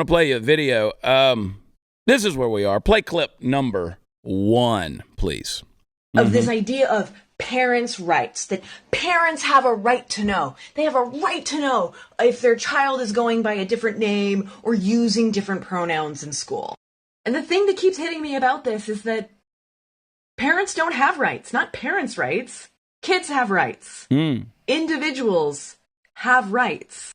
want to play you a video. This is where we are. Play clip number 1, please. Of this idea of parents' rights, that parents have a right to know. They have a right to know if their child is going by a different name or using different pronouns in school. And the thing that keeps hitting me about this is that parents don't have rights, not parents' rights. Kids have rights. Individuals have rights.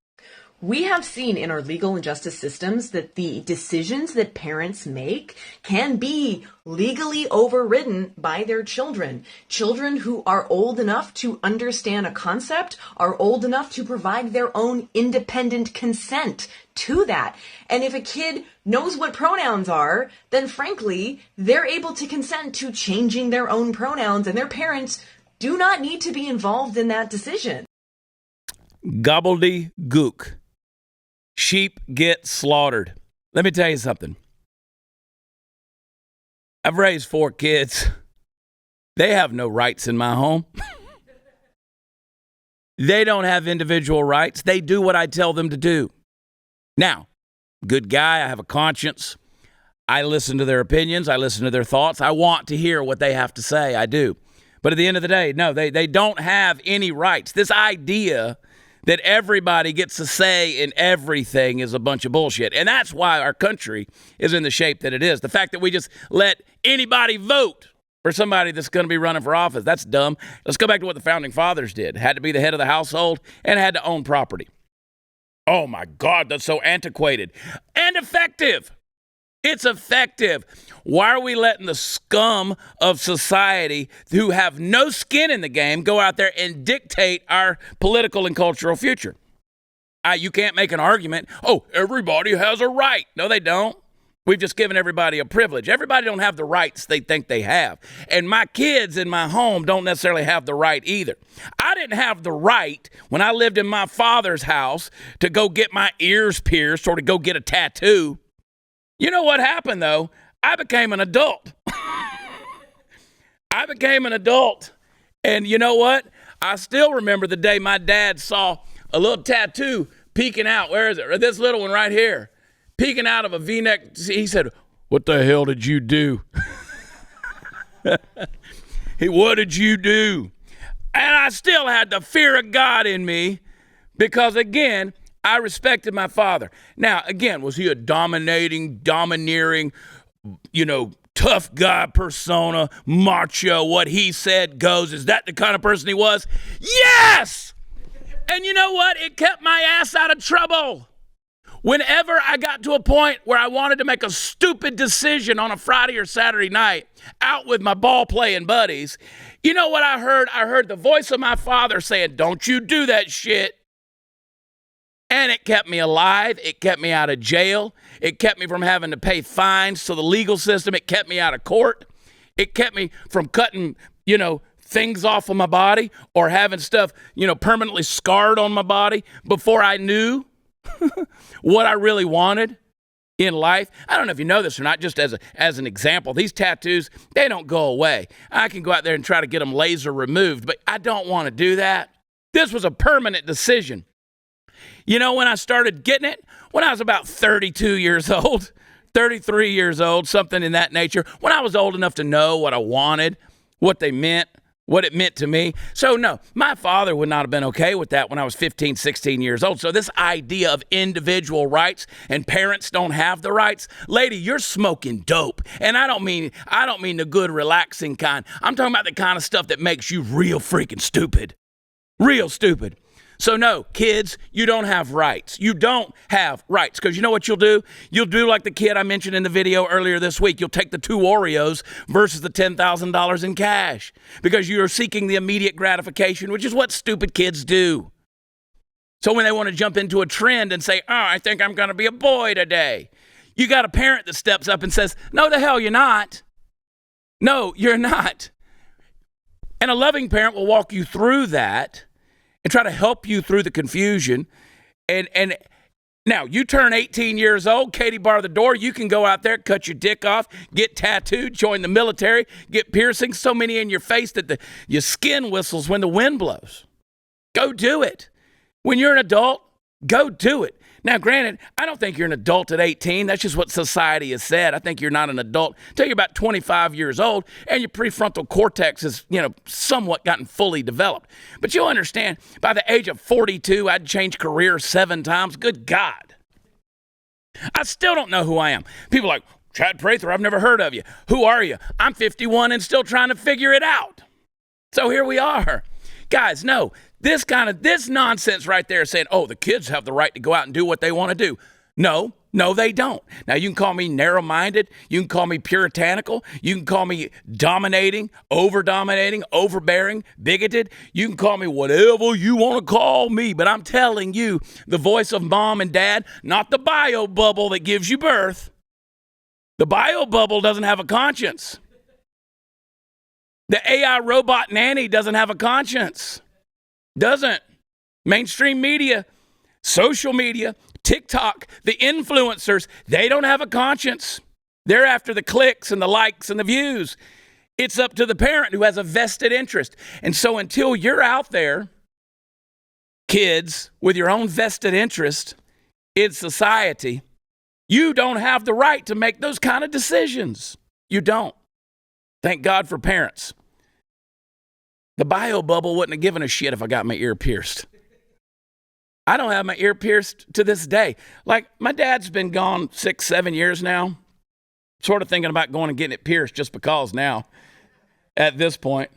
We have seen in our legal and justice systems that the decisions that parents make can be legally overridden by their children. Children who are old enough to understand a concept are old enough to provide their own independent consent to that. And if a kid knows what pronouns are, then frankly, they're able to consent to changing their own pronouns, and their parents do not need to be involved in that decision. Gobbledygook. Sheep get slaughtered. Let me tell you something. I've raised 4 kids. They have no rights in my home. They don't have individual rights. They do what I tell them to do. Now, good guy, I have a conscience. I listen to their opinions. I listen to their thoughts. I want to hear what they have to say. I do. But at the end of the day, no, they don't have any rights. This idea that everybody gets a say in everything is a bunch of bullshit. And that's why our country is in the shape that it is. The fact that we just let anybody vote for somebody that's going to be running for office, that's dumb. Let's go back to what the founding fathers did. Had to be the head of the household and had to own property. Oh my God, that's so antiquated and effective. It's effective. Why are we letting the scum of society who have no skin in the game go out there and dictate our political and cultural future? You can't make an argument, oh, everybody has a right. No, they don't. We've just given everybody a privilege. Everybody don't have the rights they think they have. And my kids in my home don't necessarily have the right either. I didn't have the right when I lived in my father's house to go get my ears pierced or to go get a tattoo. You know what happened, though? I became an adult. And you know what? I still remember the day my dad saw a little tattoo peeking out. Where is it? This little one right here. Peeking out of a V-neck. He said, what the hell did you do? What did you do? And I still had the fear of God in me because, again, I respected my father. Now, again, was he a domineering, tough guy persona, macho, what he said goes? Is that the kind of person he was? Yes! And you know what? It kept my ass out of trouble. Whenever I got to a point where I wanted to make a stupid decision on a Friday or Saturday night out with my ball playing buddies, you know what I heard? I heard the voice of my father saying, don't you do that shit. And it kept me alive. It kept me out of jail. It kept me from having to pay fines to the legal system. It kept me out of court. It kept me from cutting, things off of my body or having stuff, permanently scarred on my body before I knew what I really wanted in life. I don't know if you know this or not, just as an example, these tattoos, they don't go away. I can go out there and try to get them laser removed, but I don't want to do that. This was a permanent decision. You know when I started getting it? When I was about 32 years old, 33 years old, something in that nature. When I was old enough to know what I wanted, what they meant, what it meant to me. So no, my father would not have been okay with that when I was 15, 16 years old. So this idea of individual rights and parents don't have the rights, lady, you're smoking dope. And I don't mean the good, relaxing kind. I'm talking about the kind of stuff that makes you real freaking stupid. Real stupid. So no, kids, you don't have rights. You don't have rights because you know what you'll do? You'll do like the kid I mentioned in the video earlier this week. You'll take the 2 Oreos versus the $10,000 in cash because you are seeking the immediate gratification, which is what stupid kids do. So when they want to jump into a trend and say, oh, I think I'm going to be a boy today, you got a parent that steps up and says, no, the hell you're not. No, you're not. And a loving parent will walk you through that and try to help you through the confusion. And now you turn 18 years old, Katie bar the door, you can go out there, cut your dick off, get tattooed, join the military, get piercings, so many in your face that your skin whistles when the wind blows. Go do it. When you're an adult, go do it. Now, granted, I don't think you're an adult at 18. That's just what society has said. I think you're not an adult until you're about 25 years old and your prefrontal cortex is, somewhat gotten fully developed. But you'll understand, by the age of 42, I'd changed careers 7 times. Good God. I still don't know who I am. People are like, Chad Prather, I've never heard of you. Who are you? I'm 51 and still trying to figure it out. So here we are. Guys, no, this nonsense right there saying, oh, the kids have the right to go out and do what they want to do. No, they don't. Now, you can call me narrow-minded. You can call me puritanical. You can call me dominating, overbearing, bigoted. You can call me whatever you want to call me. But I'm telling you, the voice of mom and dad, not the bio bubble that gives you birth. The bio bubble doesn't have a conscience. The AI robot nanny doesn't have a conscience. Doesn't. Mainstream media, social media, TikTok, the influencers, they don't have a conscience. They're after the clicks and the likes and the views. It's up to the parent who has a vested interest. And so until you're out there, kids, with your own vested interest in society, you don't have the right to make those kind of decisions. You don't. Thank God for parents. The bio bubble wouldn't have given a shit if I got my ear pierced. I don't have my ear pierced to this day. Like, my dad's been gone 6-7 years now. Sort of thinking about going and getting it pierced just because now. At this point,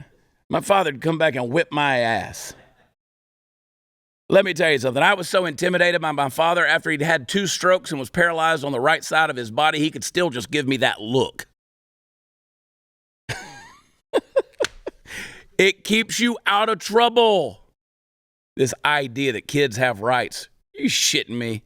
my father'd come back and whip my ass. Let me tell you something. I was so intimidated by my father after he'd had 2 strokes and was paralyzed on the right side of his body, he could still just give me that look. It keeps you out of trouble. This idea that kids have rights. You shitting me?